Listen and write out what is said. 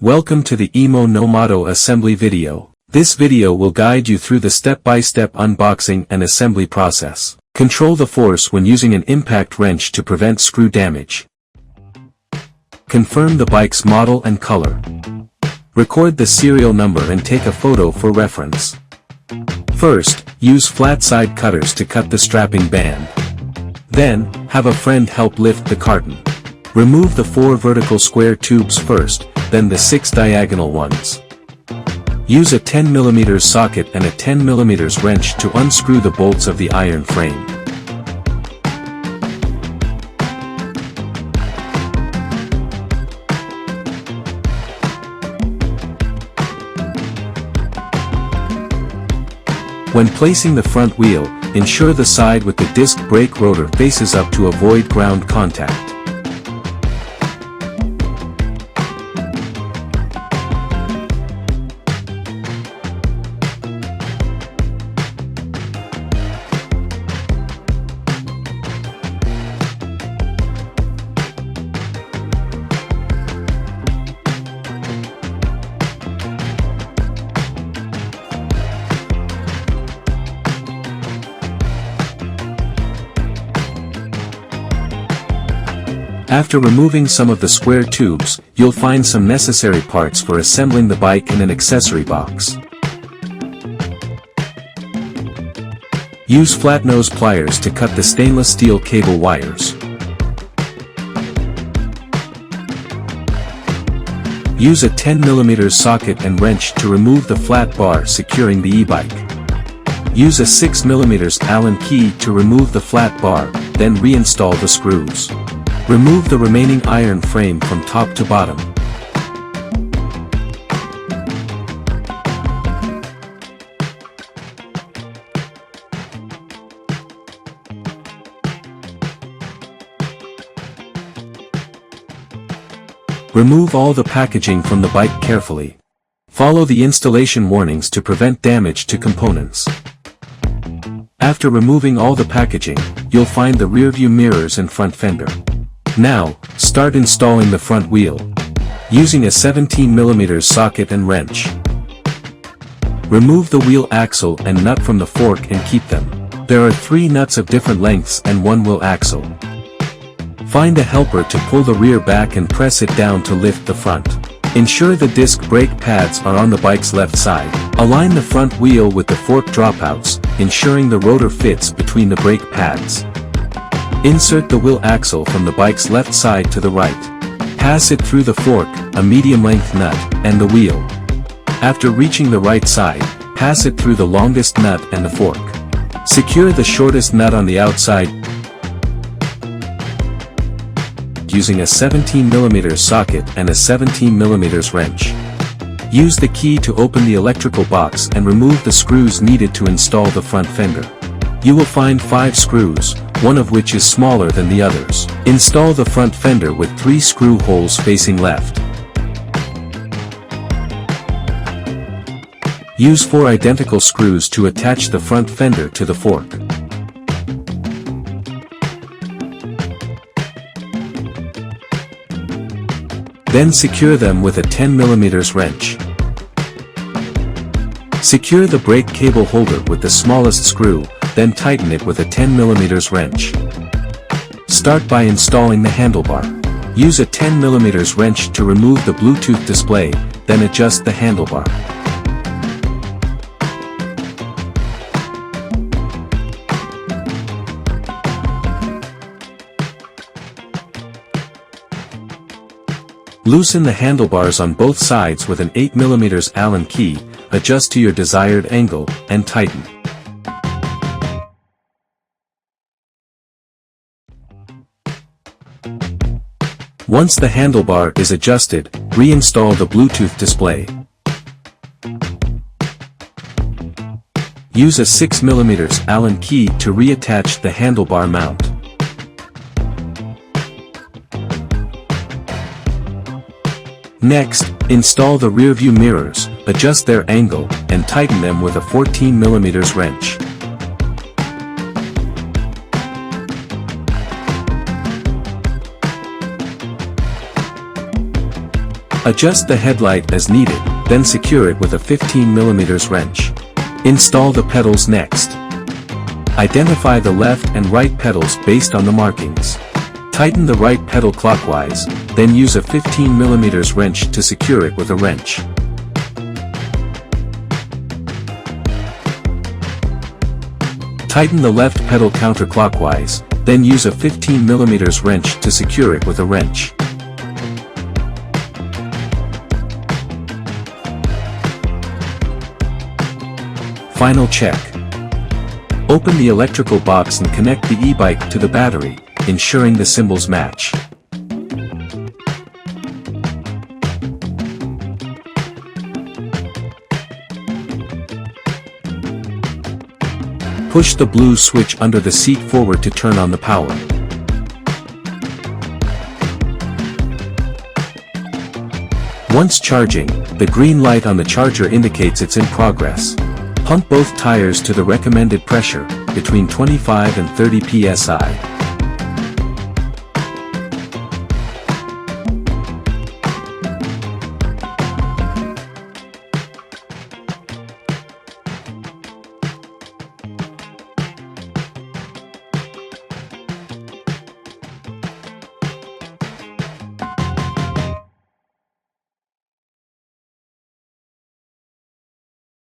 Welcome to the EMMO NOMADO assembly video. This video will guide you through the step-by-step unboxing and assembly process. Control the force when using an impact wrench to prevent screw damage. Confirm the bike's model and color. Record the serial number and take a photo for reference. First, use flat side cutters to cut the strapping band. Then, have a friend help lift the carton. Remove the 4 vertical square tubes first, then the 6 diagonal ones. Use a 10 mm socket and a 10 mm wrench to unscrew the bolts of the iron frame. When placing the front wheel, ensure the side with the disc brake rotor faces up to avoid ground contact. After removing some of the square tubes, you'll find some necessary parts for assembling the bike in an accessory box. Use flat nose pliers to cut the stainless steel cable wires. Use a 10 mm socket and wrench to remove the flat bar securing the e-bike. Use a 6 mm Allen key to remove the flat bar, then reinstall the screws. Remove the remaining iron frame from top to bottom. Remove all the packaging from the bike carefully. Follow the installation warnings to prevent damage to components. After removing all the packaging, you'll find the rearview mirrors and front fender. Now, start installing the front wheel. Using a 17 mm socket and wrench. Remove the wheel axle and nut from the fork and keep them. There are 3 nuts of different lengths and 1 wheel axle. Find a helper to pull the rear back and press it down to lift the front. Ensure the disc brake pads are on the bike's left side. Align the front wheel with the fork dropouts, ensuring the rotor fits between the brake pads. Insert the wheel axle from the bike's left side to the right. Pass it through the fork, a medium-length nut, and the wheel. After reaching the right side, pass it through the longest nut and the fork. Secure the shortest nut on the outside using a 17 mm socket and a 17 mm wrench. Use the key to open the electrical box and remove the screws needed to install the front fender. You will find 5 screws, one of which is smaller than the others. Install the front fender with 3 screw holes facing left. Use 4 identical screws to attach the front fender to the fork. Then secure them with a 10 mm wrench. Secure the brake cable holder with the smallest screw, then tighten it with a 10 mm wrench. Start by installing the handlebar. Use a 10 mm wrench to remove the Bluetooth display, then adjust the handlebar. Loosen the handlebars on both sides with an 8 mm Allen key, adjust to your desired angle, and tighten. Once the handlebar is adjusted, reinstall the Bluetooth display. Use a 6 mm Allen key to reattach the handlebar mount. Next, install the rearview mirrors, adjust their angle, and tighten them with a 14 mm wrench. Adjust the headlight as needed, then secure it with a 15mm wrench. Install the pedals next. Identify the left and right pedals based on the markings. Tighten the right pedal clockwise, then use a 15mm wrench to secure it with a wrench. Tighten the left pedal counterclockwise, then use a 15mm wrench to secure it with a wrench. Final check. Open the electrical box and connect the e-bike to the battery, ensuring the symbols match. Push the blue switch under the seat forward to turn on the power. Once charging, the green light on the charger indicates it's in progress. Pump both tires to the recommended pressure, between 25 and 30 psi.